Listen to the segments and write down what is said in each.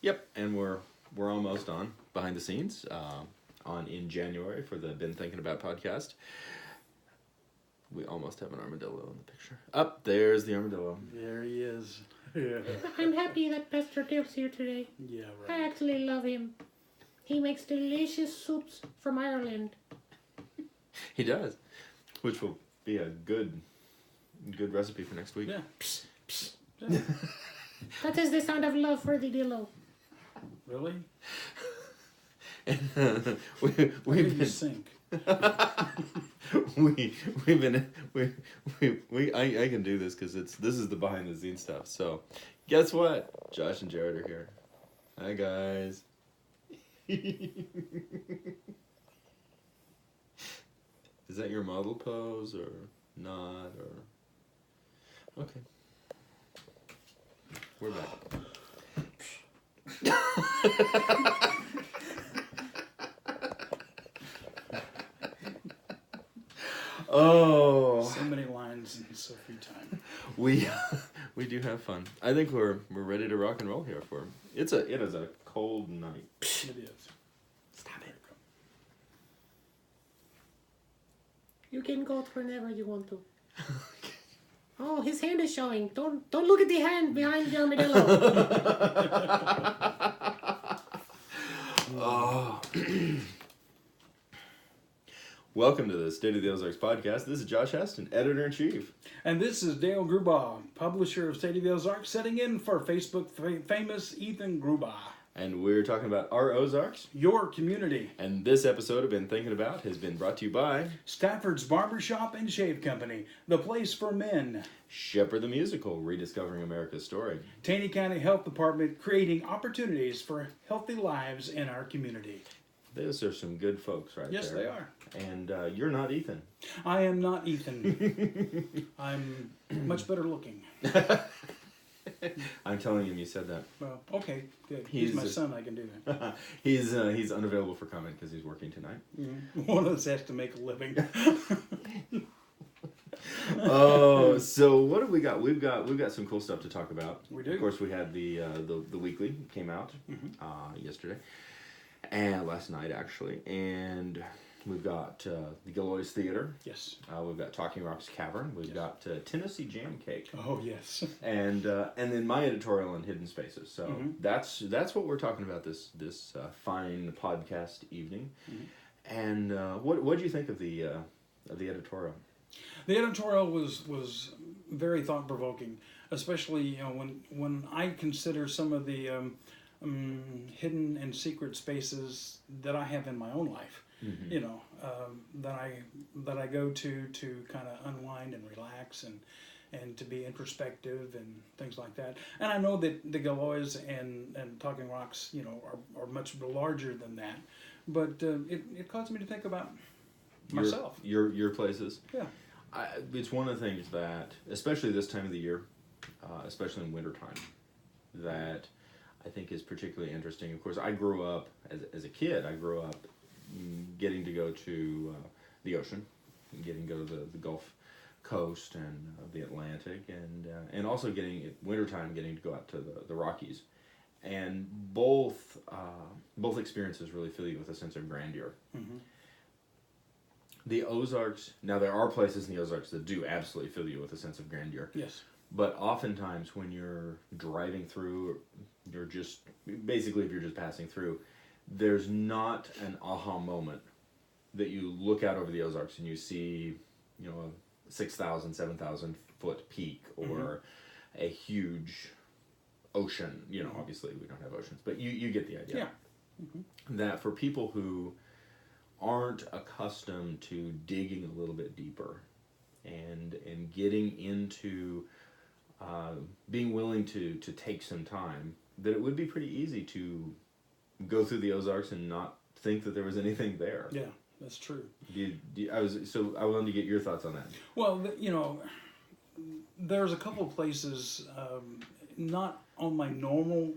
Yep, and we're almost on behind the scenes on in January for the Been Thinking About podcast. We almost have an armadillo in the picture. Up there's the armadillo. There he is. Yeah. I'm happy that Pastor Dale's here today. Yeah, I right. actually love him. He makes delicious soups from Ireland. He does, which will be a good recipe for next week. Yeah. Yeah. That is the sound of love for the dillo. Really? And, Where do you sink? I can do this because this is the behind the scenes stuff. So, guess what? Josh and Jared are here. Hi guys. Is that your model pose or not or? Okay. We're back. Oh, so many lines in so few time. We do have fun. I think we're ready to rock and roll here for it is a cold night. It is. Stop it. You can go whenever you want to. Oh, his hand is showing. Don't look at the hand behind the armadillo. Oh. Welcome to the State of the Ozarks podcast. This is Josh Heston, editor-in-chief. And this is Dale Grubaugh, publisher of State of the Ozarks, setting in for Facebook famous Ethan Grubaugh. And we're talking about our Ozarks. Your community. And this episode I've been thinking about has been brought to you by Stafford's Barbershop and Shave Company, the place for men. Shepherd the Musical, rediscovering America's story. Taney County Health Department, creating opportunities for healthy lives in our community. Those are some good folks right Yes, there. they are. And you're not Ethan. I am not Ethan. I'm much better looking. I'm telling him you said that. Well, okay, good. He's my son, I can do that. He's unavailable for comment because he's working tonight. Mm-hmm. One of us has to make a living. Oh, so what have we got? We've got some cool stuff to talk about. We do. Of course, we had the weekly came out yesterday and last night actually, and we've got the Gillioz Theatre. Yes. We've got Talking Rocks Cavern. We've got Tennessee Jam Cake. Oh yes. And then my editorial on Hidden Spaces. So that's what we're talking about this fine podcast evening. Mm-hmm. And what do you think of the editorial? The editorial was very thought provoking, especially when I consider some of the hidden and secret spaces that I have in my own life. Mm-hmm. That I go to kind of unwind and relax and to be introspective and things like that. And I know that the Gillioz and Talking Rocks, are much larger than that. But it caused me to think about myself. Your places. Yeah. It's one of the things that, especially this time of the year, especially in wintertime, that I think is particularly interesting. Of course, I grew up, as a kid, getting to go to the ocean, getting to go to the Gulf Coast and the Atlantic, and also at wintertime getting to go out to the Rockies. And both experiences really fill you with a sense of grandeur. Mm-hmm. The Ozarks, now there are places in the Ozarks that do absolutely fill you with a sense of grandeur. Yes. But oftentimes when you're driving through, if you're just passing through, there's not an aha moment that you look out over the Ozarks and you see, a 6,000, 7,000 foot peak or a huge ocean. Obviously we don't have oceans, but you get the idea. Yeah. Mm-hmm. That for people who aren't accustomed to digging a little bit deeper and getting into being willing to take some time, that it would be pretty easy to go through the Ozarks and not think that there was anything there. Yeah, that's true. I wanted to get your thoughts on that. Well, there's a couple of places, not on my normal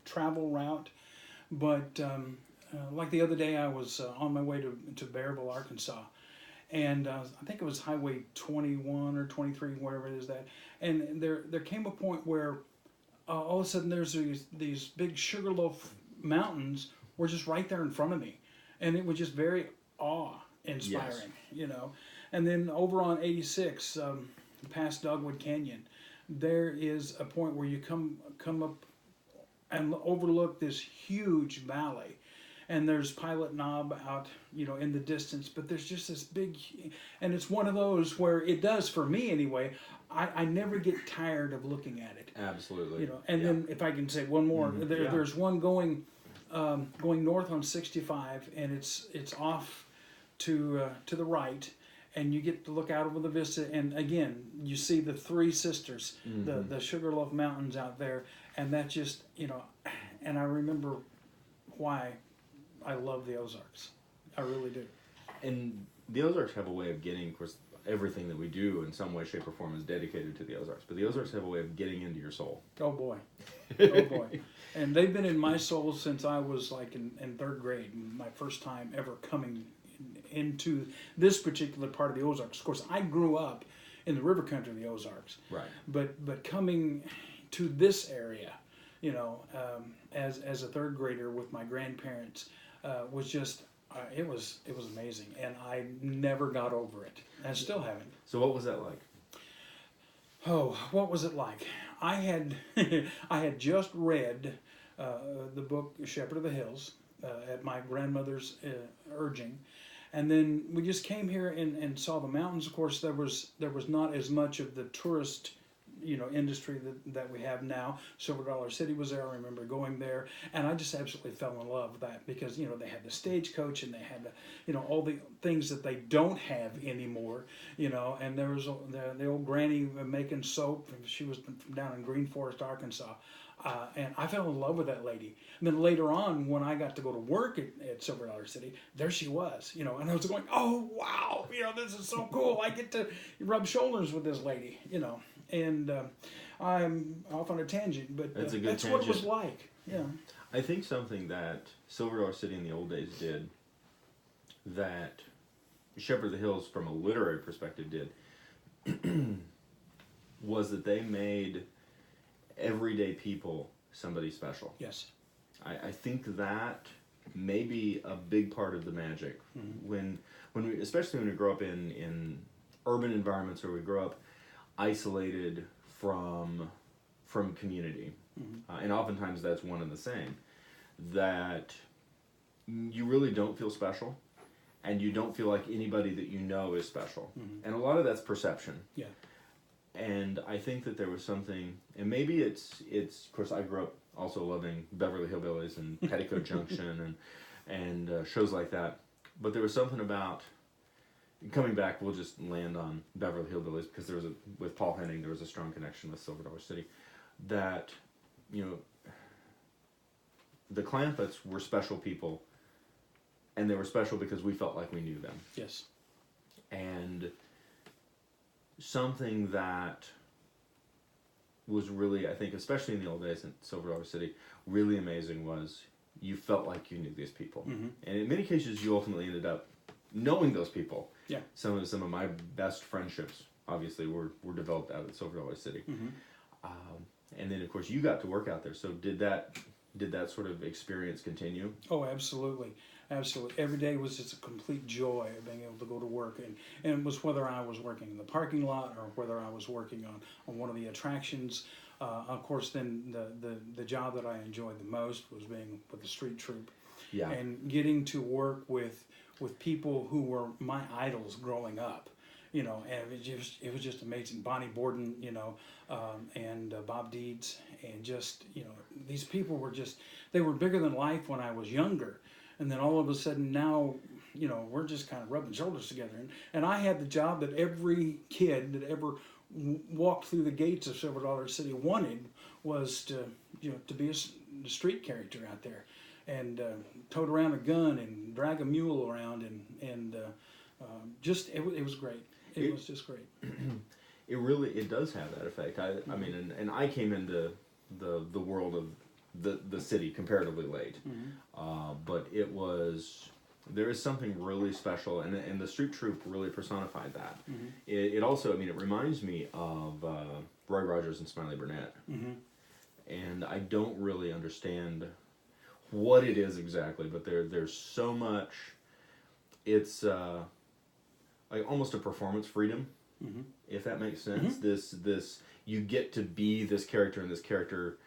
travel route, but like the other day I was on my way to Bearville, Arkansas, and I think it was Highway 21 or 23, whatever it is that, and there came a point where all of a sudden there's these big Sugarloaf Mountains were just right there in front of me, and it was just very awe-inspiring, you know. And then over on 86, past Dogwood Canyon, there is a point where you come up and overlook this huge valley, and there's Pilot Knob out, you know, in the distance, but there's just this big, and it's one of those where it does, for me anyway, I never get tired of looking at it. Absolutely. You know, and then if I can say one more, there's one going north on 65, and it's off to the right, and you get to look out over the vista, and again you see the Three Sisters, the Sugarloaf Mountains out there, and that just, you know, and I remember why I love the Ozarks. I really do. And the Ozarks have a way of getting, of course, everything that we do in some way, shape, or form is dedicated to the Ozarks. But the Ozarks have a way of getting into your soul. Oh boy, oh boy, and they've been in my soul since I was like in third grade. My first time ever coming into this particular part of the Ozarks. Of course, I grew up in the river country of the Ozarks. Right. But coming to this area, you know, as a third grader with my grandparents, was just. It was amazing, and I never got over it. I still haven't. So what was that like? Oh, what was it like? I had just read the book Shepherd of the Hills at my grandmother's urging, and then we just came here and saw the mountains. Of course, there was not as much of the tourist, you know, industry that we have now. Silver Dollar City was there. I remember going there, and I just absolutely fell in love with that, because, you know, they had the stagecoach, and they had the, you know, all the things that they don't have anymore, you know. And there was the old granny making soap, and she was from down in Green Forest, Arkansas, and I fell in love with that lady. And then later on, when I got to go to work at Silver Dollar City, there she was, you know, and I was going, oh wow, you know, this is so cool. I get to rub shoulders with this lady, you know. And I'm off on a tangent, but that's what it was like. Yeah. I think something that Silver Dollar City in the old days did, that Shepherd of the Hills from a literary perspective did, was that they made everyday people somebody special. Yes. I think that may be a big part of the magic. When we, especially when we grow up in urban environments, or we grow up isolated from community, and oftentimes that's one and the same, that you really don't feel special, and you don't feel like anybody that you know is special, and a lot of that's perception. Yeah. And I think that there was something, and maybe it's of course I grew up also loving Beverly Hillbillies and Petticoat Junction and shows like that, but there was something about. Coming back, we'll just land on Beverly Hillbillies, because with Paul Henning, there was a strong connection with Silver Dollar City. That, you know, the Clampetts were special people, and they were special because we felt like we knew them. Yes. And something that was really, I think, especially in the old days in Silver Dollar City, really amazing was you felt like you knew these people. And in many cases, you ultimately ended up knowing those people. Yeah. Some of my best friendships obviously were developed out at Silver Dollar City. And then of course you got to work out there. So did that sort of experience continue? Oh, absolutely. Absolutely. Every day was just a complete joy of being able to go to work, and it was whether I was working in the parking lot or whether I was working on one of the attractions. Of course, then the job that I enjoyed the most was being with the street troupe. Yeah. And getting to work with people who were my idols growing up, you know, and it was just amazing. Bonnie Borden, you know, and Bob Deeds, and just, you know, these people were they were bigger than life when I was younger, and then all of a sudden now, you know, we're just kind of rubbing shoulders together, and I had the job that every kid that ever walked through the gates of Silver Dollar City wanted, was to be a street character out there. And tote around a gun and drag a mule around, and just it was great. It was just great. It does have that effect. I mean, and I came into the world of the city comparatively late, but there is something really special, and the street troupe really personified that. It also, I mean, it reminds me of Roy Rogers and Smiley Burnett. and I don't really understand what it is exactly, but there's so much. It's like almost a performance freedom, if that makes sense. This you get to be this character, and this character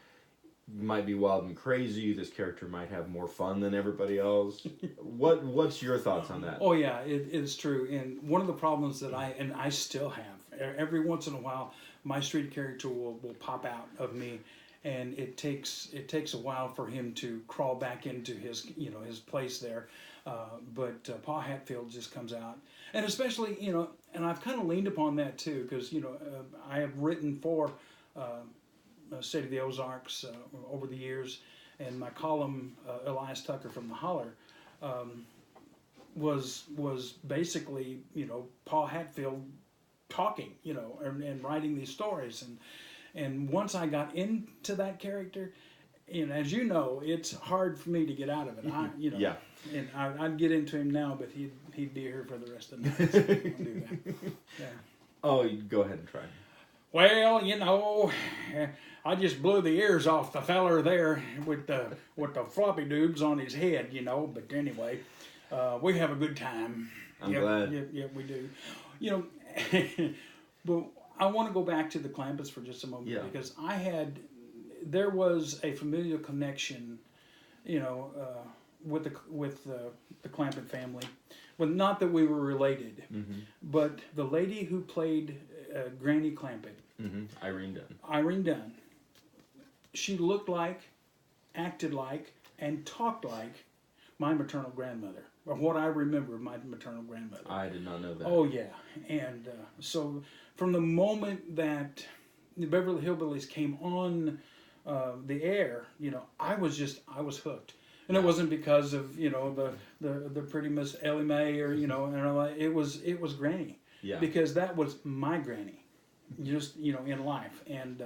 might be wild and crazy. This character might have more fun than everybody else. What's your thoughts on that? Oh yeah, it is true. And one of the problems that I still have, every once in a while, my street character will pop out of me, and it takes a while for him to crawl back into his his place there. But Pa Hatfield just comes out, and especially and I've kind of leaned upon that too, because I have written for State of the Ozarks over the years, and my column Elias Tucker from the Holler was basically Pa Hatfield talking and writing these stories, and once I got into that character, as you know, it's hard for me to get out of it. Yeah. And I'd get into him now, but he'd be here for the rest of the night. So I don't do that. Yeah. Oh, go ahead and try. Well, I just blew the ears off the feller there with the floppy dubs on his head, But anyway, we have a good time. I'm glad. Yeah, we do. But I want to go back to the Clampetts for just a moment, because there was a familial connection, with the Clampett family. Well, not that we were related, but the lady who played Granny Clampett, Irene Dunn, she looked like, acted like, and talked like my maternal grandmother, or what I remember of my maternal grandmother. I did not know that. Oh yeah, and so from the moment that the Beverly Hillbillies came on the air, I was hooked. And it wasn't because of the pretty Miss Ellie Mae or and it was Granny, because that was my granny, just in life, and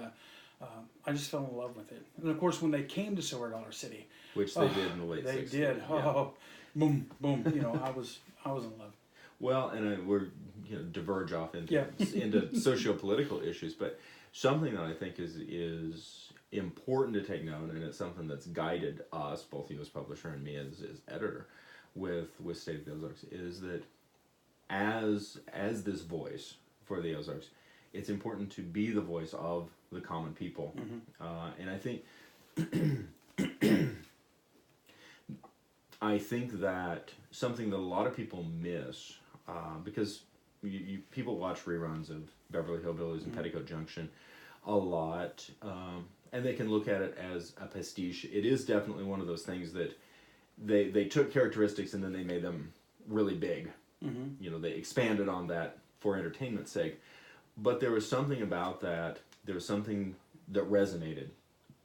I just fell in love with it. And of course, when they came to Silver Dollar City, which they did in the late 60s. They did. Oh, boom, boom. I was in love. Well, and we're diverge off into socio-political issues, but something that I think is important to take note, and it's something that's guided us, both you as publisher and me as editor, with State of the Ozarks, is that as this voice for the Ozarks, it's important to be the voice of the common people, and I think that something that a lot of people miss, because people watch reruns of Beverly Hillbillies and Petticoat Junction a lot, and they can look at it as a pastiche. It is definitely one of those things that they took characteristics and then they made them really big. They expanded on that for entertainment's sake. But there was something about that. There was something that resonated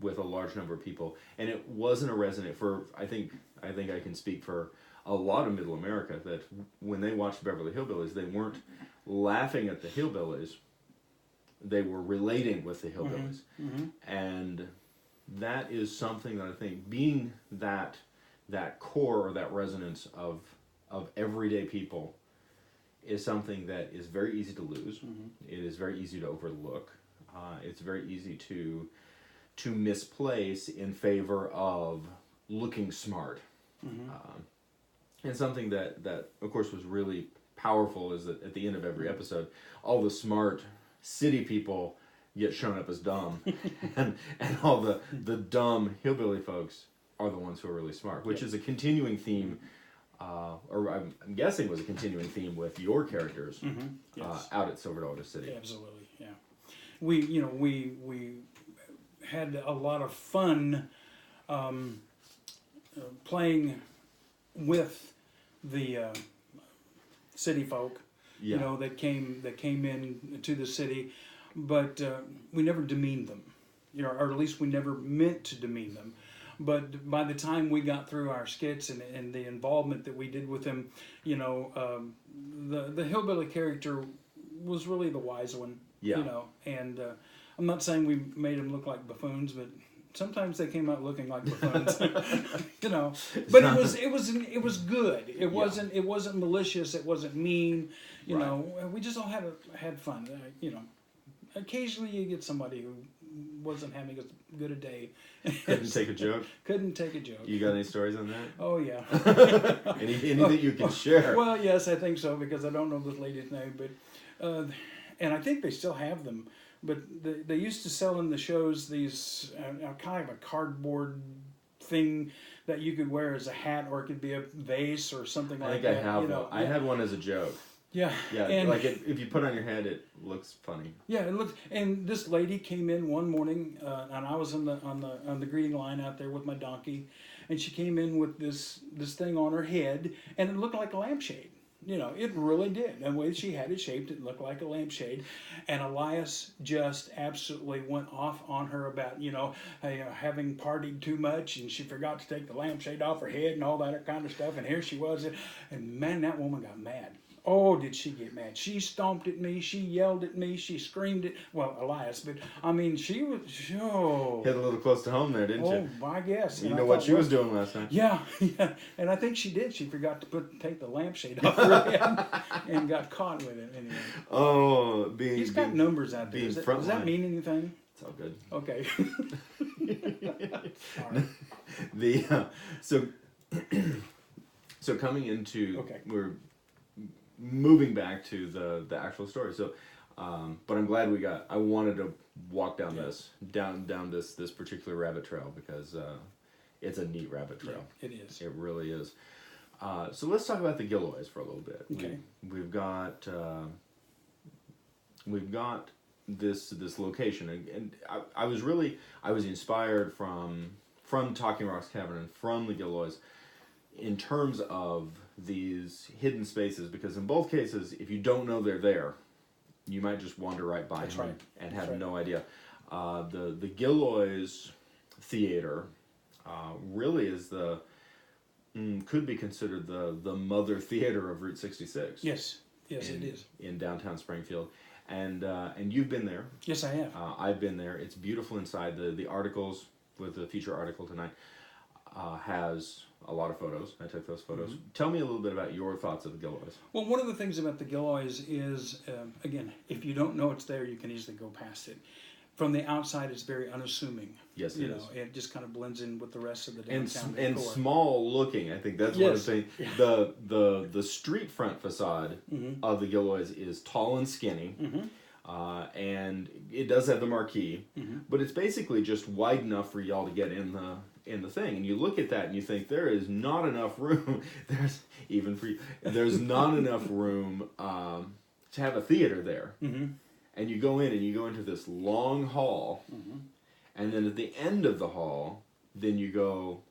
with a large number of people, and it wasn't a resonate for. I think I can speak for a lot of Middle America that when they watched Beverly Hillbillies, they weren't laughing at the hillbillies. They were relating with the hillbillies, and that is something that I think, being that core or that resonance of everyday people, is something that is very easy to lose. It is very easy to overlook. It's very easy to misplace in favor of looking smart. And something that of course was really powerful is that at the end of every episode, all the smart city people get shown up as dumb, and all the dumb hillbilly folks are the ones who are really smart, which is a continuing theme, or I'm guessing was a continuing theme with your characters out at Silver Dollar City. Absolutely, yeah. We had a lot of fun playing with the city folk. That came in to the city, but we never demeaned them, or at least we never meant to demean them. But by the time we got through our skits and the involvement that we did with them, the hillbilly character was really the wise one. And I'm not saying we made them look like buffoons, but sometimes they came out looking like buffoons. But it was good. It wasn't malicious. It wasn't mean. We just all had fun. Occasionally you get somebody who wasn't having as good a day. Couldn't take a joke? Couldn't take a joke. You got any stories on that? Oh, yeah. Anything you can share? Well, yes, I think so, because I don't know this lady's name, but and I think they still have them. But they used to sell in the shows these kind of a cardboard thing that you could wear as a hat, or it could be a vase or something like that. I think I have one. I had one as a joke. Yeah. Yeah, and like if you put it on your head, it looks funny. Yeah, it looks. And this lady came in one morning, and I was on the greeting line out there with my donkey, and she came in with this thing on her head, and it looked like a lampshade. You know, it really did. And the way she had it shaped, it looked like a lampshade. And Elias just absolutely went off on her about, having partied too much, and she forgot to take the lampshade off her head and all that kind of stuff. And here she was. And man, that woman got mad. Oh, did she get mad? She stomped at me. She yelled at me. She screamed at, well, Elias. But, I mean, she was, oh. Hit a little close to home there, didn't you? Oh, I guess. You know what she was doing last night. Yeah. And I think she did. She forgot to take the lampshade off her head and got caught with it anyway. Oh, He's got numbers out there. Does that mean anything? It's all good. Okay. So coming into, okay. We're moving back to the actual story. So, but I'm glad I wanted to walk down this particular rabbit trail, because it's a neat rabbit trail. Yeah, it is. It really is. So let's talk about the Gillioz for a little bit. Okay. We've got this location, and I was inspired from Talking Rocks Cavern and from the Gillioz in terms of these hidden spaces, because in both cases, if you don't know they're there, you might just wander right by them and have no idea. The Gillioz Theatre really is could be considered the mother theater of Route 66. Yes, it is. In downtown Springfield. And you've been there. Yes, I have. I've been there. It's beautiful inside. The articles, with the feature article tonight, has a lot of photos. I took those photos. Mm-hmm. Tell me a little bit about your thoughts of the Gillioz. Well, one of the things about the Gillioz is, again, if you don't know it's there, you can easily go past it. From the outside, it's very unassuming. Yes, it is. It just kind of blends in with the rest of the downtown and decor. Small looking. I think that's one of the things. Yeah. The street front facade mm-hmm. of the Gillioz is tall and skinny. Mm-hmm. And it does have the marquee, mm-hmm. but it's basically just wide enough for y'all to get in the thing. And you look at that and you think, there is not enough room. There's not enough room to have a theater there. Mm-hmm. And you go in and you go into this long hall, mm-hmm. and then at the end of the hall, then you go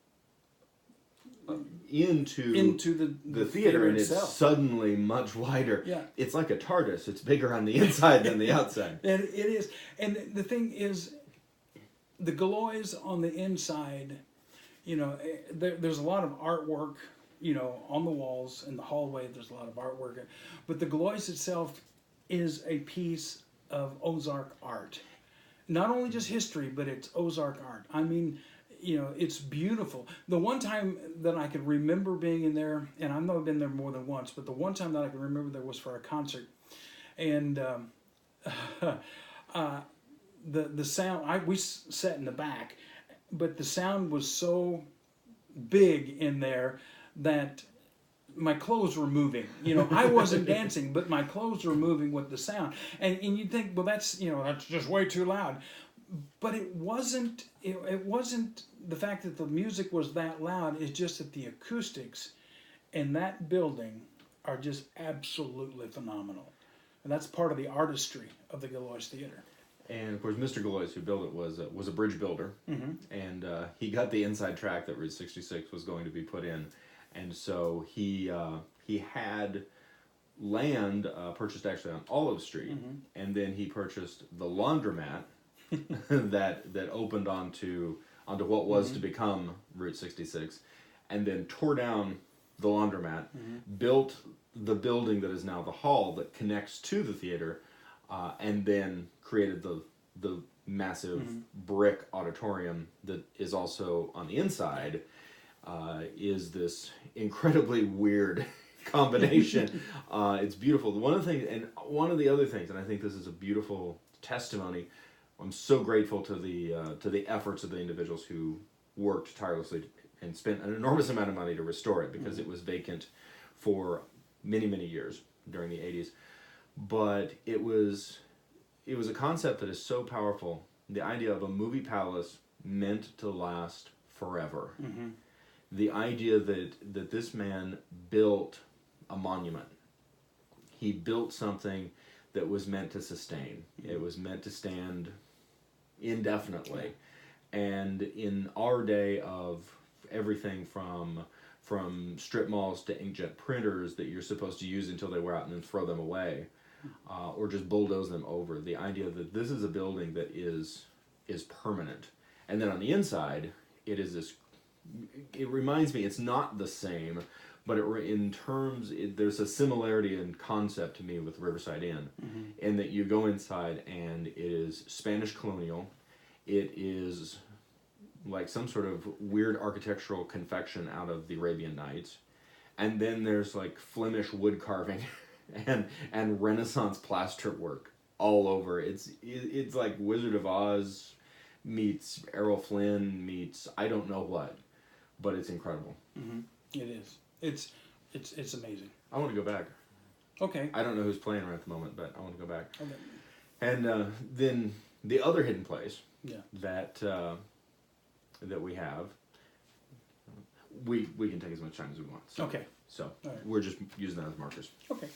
into the theater, and itself. It's suddenly much wider. Yeah. It's like a TARDIS. It's bigger on the inside than the outside. And it is. And the thing is, the Gillioz on the inside, there's a lot of artwork, on the walls. In the hallway, there's a lot of artwork. But the Gillioz itself is a piece of Ozark art. Not only just history, but it's Ozark art. I mean, it's beautiful. The one time that I could remember being in there, and I know I've been there more than once, but the one time that I can remember there was for a concert. And the sound, we sat in the back, but the sound was so big in there that my clothes were moving. I wasn't dancing, but my clothes were moving with the sound. And you'd think, well, that's just way too loud. But it wasn't. It wasn't the fact that the music was that loud. It's just that the acoustics in that building are just absolutely phenomenal. And that's part of the artistry of the Gillioz Theatre. And of course, Mr. Gillioz, who built it, was a bridge builder, mm-hmm. and he got the inside track that Route 66 was going to be put in. And so he had land purchased actually on Olive Street, mm-hmm. and then he purchased the laundromat that opened onto what was mm-hmm. to become Route 66, and then tore down the laundromat, mm-hmm. built the building that is now the hall that connects to the theater, and then created the massive mm-hmm. brick auditorium that is also on the inside. Is this incredibly weird combination. It's beautiful. One of the other things, and I think this is a beautiful testimony I'm so grateful to the efforts of the individuals who worked tirelessly and spent an enormous amount of money to restore it, because it was vacant for many, many years during the 80s. But it was a concept that is so powerful. The idea of a movie palace meant to last forever. Mm-hmm. The idea that this man built a monument. He built something that was meant to sustain. It was meant to stand indefinitely. And in our day of everything from strip malls to inkjet printers that you're supposed to use until they wear out and then throw them away, or just bulldoze them over, the idea that this is a building that is permanent. And then on the inside, it reminds me, it's not the same, but there's a similarity in concept to me with Riverside Inn, in that you go inside and it is Spanish colonial. It is like some sort of weird architectural confection out of the Arabian Nights. And then there's like Flemish wood carving and Renaissance plaster work all over. It's like Wizard of Oz meets Errol Flynn meets I don't know what, but it's incredible. Mm-hmm. It is. It's amazing. I want to go back. Okay. I don't know who's playing right at the moment, but I want to go back. Okay. And then the other hidden place that we have, we can take as much time as we want. So, okay. So right. We're just using that as markers. Okay.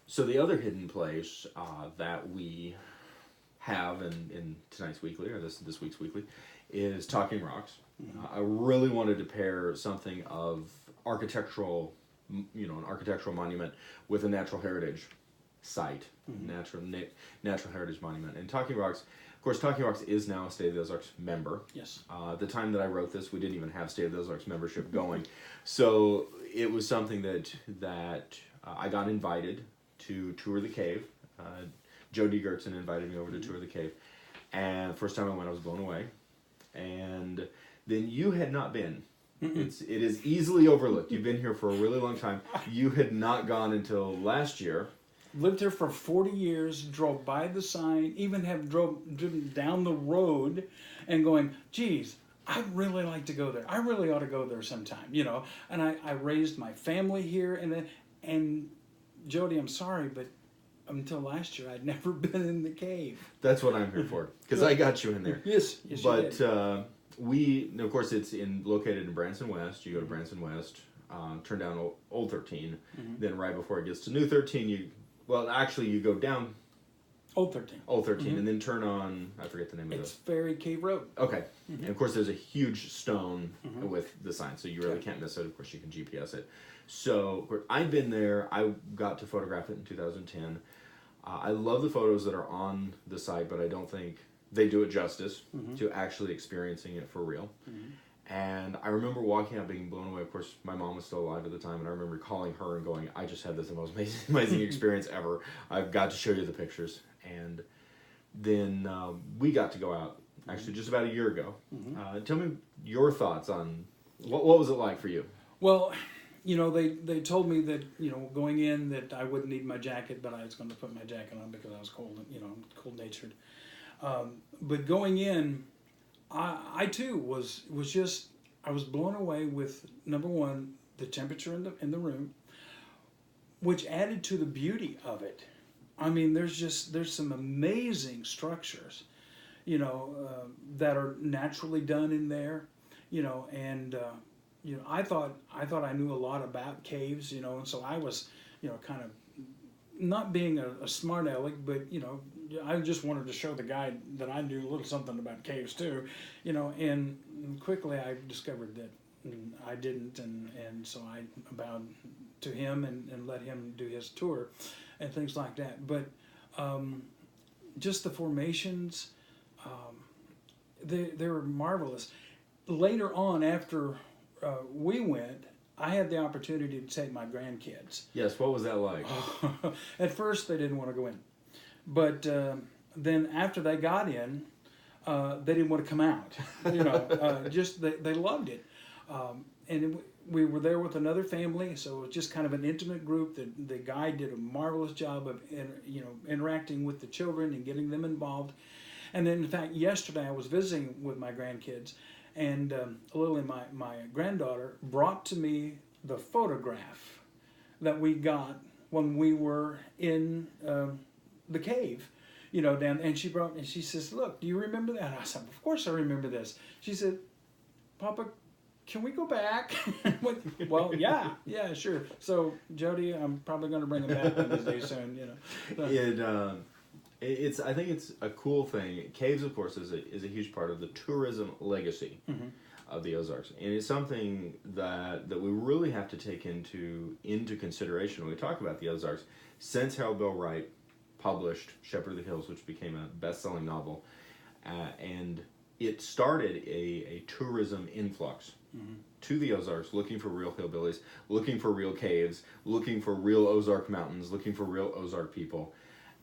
So the other hidden place that we have in tonight's weekly, or this week's weekly, is Talking Rocks. Mm-hmm. I really wanted to pair something of architectural, an architectural monument with a natural heritage site, natural heritage monument. And Talking Rocks, of course, Talking Rocks is now a State of the Ozarks member. Yes. The time that I wrote this, we didn't even have State of the Ozarks membership going. So it was something that I got invited to tour the cave. Joe D. Gertzen invited me over to tour the cave. And the first time I went, I was blown away. And then you had not been. It is easily overlooked. You've been here for a really long time. You had not gone until last year. Lived here for 40 years, drove by the sign, even have driven down the road and going, geez, I'd really like to go there. I really ought to go there sometime, And I raised my family here. And Jody, I'm sorry, but until last year, I'd never been in the cave. That's what I'm here for, because I got you in there. Yes, but of course, it's located in Branson West. You go to Branson West, turn down Old 13. Then right before it gets to New 13, you go down Old 13. Old 13, and then turn on, I forget the name of it. It's Ferry Cave Road. Okay. And of course, there's a huge stone with the sign, so you really can't miss it. Of course, you can GPS it. So I've been there. I got to photograph it in 2010. I love the photos that are on the site, but I don't think they do it justice to actually experiencing it for real. And I remember walking out being blown away. Of course, my mom was still alive at the time, and I remember calling her and going, I just had this most amazing experience ever. I've got to show you the pictures. And then we got to go out, actually, just about a year ago. Tell me your thoughts on, what was it like for you? Well, they told me that, going in that I wouldn't need my jacket, but I was going to put my jacket on because I was cold, I'm cold-natured. But going in, I too was blown away with, number one, the temperature in the room, which added to the beauty of it. I mean, there's some amazing structures, that are naturally done in there, and I thought I knew a lot about caves, and so I was, kind of not being a smart aleck, but I just wanted to show the guy that I knew a little something about caves too, and quickly I discovered that I didn't, and so I bowed to him and let him do his tour and things like that. But just the formations, they were marvelous. Later on, after we went, I had the opportunity to take my grandkids. Yes, what was that like? At first, they didn't want to go in. But then after they got in, they didn't want to come out. Just they loved it. And we were there with another family, so it was just kind of an intimate group. The guide did a marvelous job of interacting with the children and getting them involved. And then, in fact, yesterday I was visiting with my grandkids, and Lily, my granddaughter, brought to me the photograph that we got when we were in the cave, down. And she says, "Look, do you remember that?" And I said, "Of course I remember this." She said, "Papa, can we go back?" Well, yeah, sure. So, Jody, I'm probably going to bring them back one of these days soon, So. I think it's a cool thing. Caves, of course, is a huge part of the tourism legacy of the Ozarks, and it's something that we really have to take into consideration when we talk about the Ozarks. Since Harold Bell Wright published Shepherd of the Hills, which became a best-selling novel, and it started a tourism influx to the Ozarks, looking for real hillbillies, looking for real caves, looking for real Ozark mountains, looking for real Ozark people,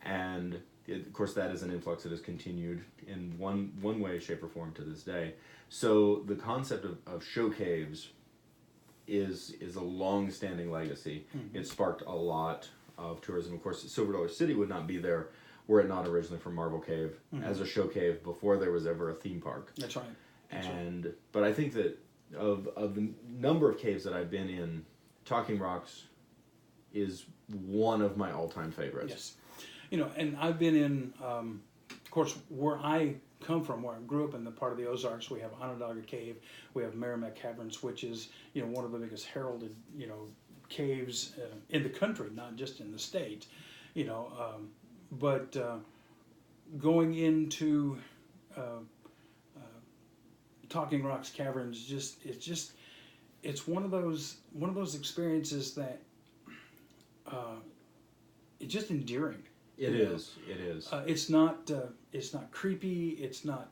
and of course that is an influx that has continued in one way, shape, or form to this day. So the concept of show caves is a long-standing legacy. It sparked a lot of tourism. Of course, Silver Dollar City would not be there were it not originally from Marble Cave as a show cave before there was ever a theme park. That's right. But I think that of the number of caves that I've been in, Talking Rocks is one of my all-time favorites. Yes. And I've been in, of course, where I come from, where I grew up in the part of the Ozarks, we have Onondaga Cave, we have Merrimack Caverns, which is, one of the biggest heralded, caves in the country, not just in the state, but going into Talking Rocks Caverns, it's one of those experiences that it's just endearing. It is. It's not creepy. It's not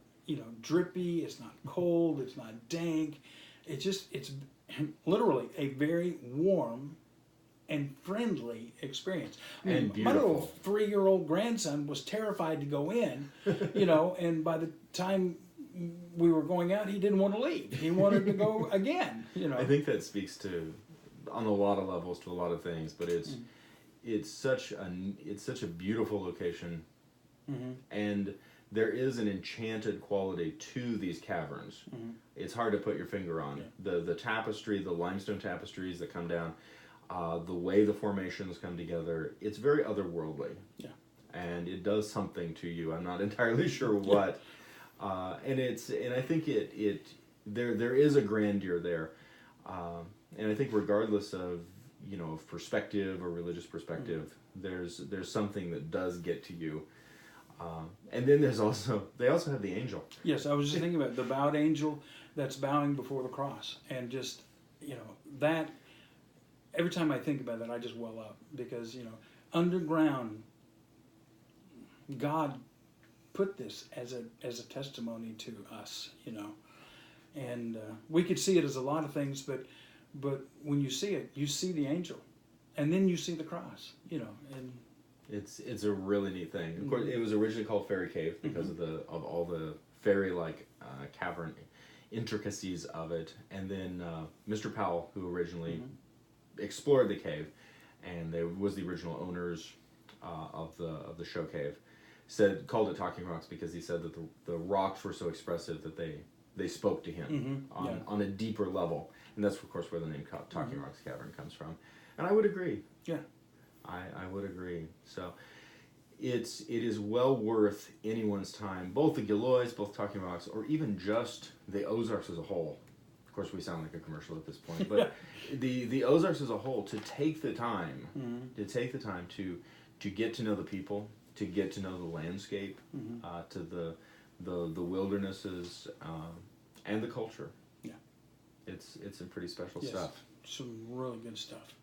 drippy. It's not cold. It's not dank. It's literally a very warm and friendly experience. And beautiful. My little 3-year-old grandson was terrified to go in, and by the time we were going out, he didn't want to leave. He wanted to go again. I think that speaks to, on a lot of levels, to a lot of things, but it's such a beautiful location, and there is an enchanted quality to these caverns. It's hard to put your finger on. The tapestry, the limestone tapestries that come down, the way the formations come together, it's very otherworldly. Yeah, and it does something to you. I'm not entirely sure what, and I think there is a grandeur there, and I think regardless of perspective or religious perspective, there's something that does get to you. And then they also have the angel. Yes, I was just thinking about the bowed angel that's bowing before the cross, and just that. Every time I think about that, I just well up, because underground, God put this as a testimony to us, and we could see it as a lot of things, but when you see it, you see the angel, and then you see the cross, and it's a really neat thing. Of course, it was originally called Fairy Cave because of all the fairy-like cavern intricacies of it, and then Mr. Powell, who originally explored the cave, and was the original owners of the show cave, called it Talking Rocks because he said that the rocks were so expressive that they spoke to him on a deeper level. And that's, of course, where the name Talking Rocks Cavern comes from. And I would agree. Yeah. I would agree. So it is well worth anyone's time, both the Gillioz, both Talking Rocks, or even just the Ozarks as a whole. Of course, we sound like a commercial at this point, but the Ozarks as a whole, to take the time, to get to know the people, to get to know the landscape, to the wildernesses, and the culture. Yeah, it's some pretty special stuff. Some really good stuff.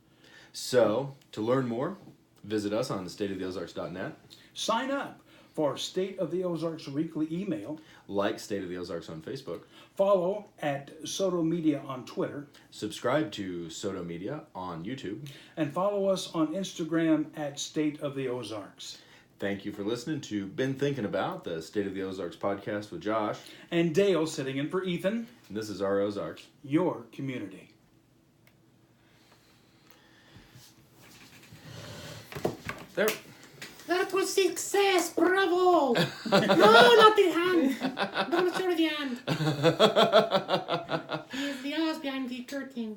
So, to learn more, visit us on StateoftheOzarks.net. Sign up for State of the Ozarks weekly email. Like State of the Ozarks on Facebook. Follow at Soto Media on Twitter. Subscribe to Soto Media on YouTube. And follow us on Instagram at State of the Ozarks. Thank you for listening to Been Thinking About, the State of the Ozarks podcast with Josh. And Dale sitting in for Ethan. And this is our Ozarks. Your community. There. That was success! Bravo! No, not the hand! Don't show the hand. He's the Oz behind the curtain.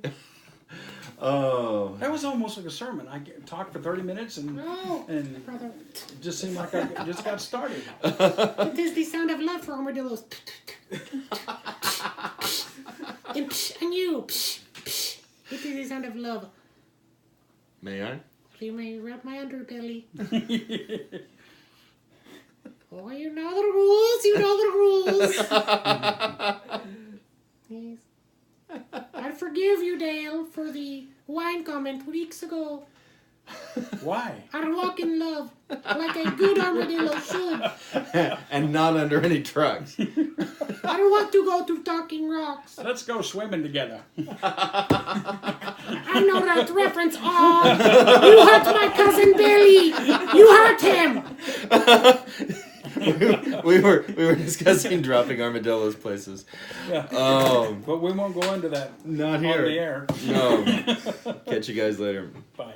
Oh. That was almost like a sermon. I talked for 30 minutes and Brother. it just seemed like I just got started. It is the sound of love for armadillos. And you. It is the sound of love. May I? You may rub my underbelly. Oh, you know the rules. You know the rules. Yes. I forgive you, Dale, for the wine comment weeks ago. Why? I walk in love like a good armadillo should. And not under any trucks. I don't want to go to Talking Rocks. Let's go swimming together. I know that reference. Oh, you hurt my cousin Billy. You hurt him. we were discussing dropping armadillos places. Yeah. Oh, But we won't go into that not on here. the air. No. Catch you guys later. Bye.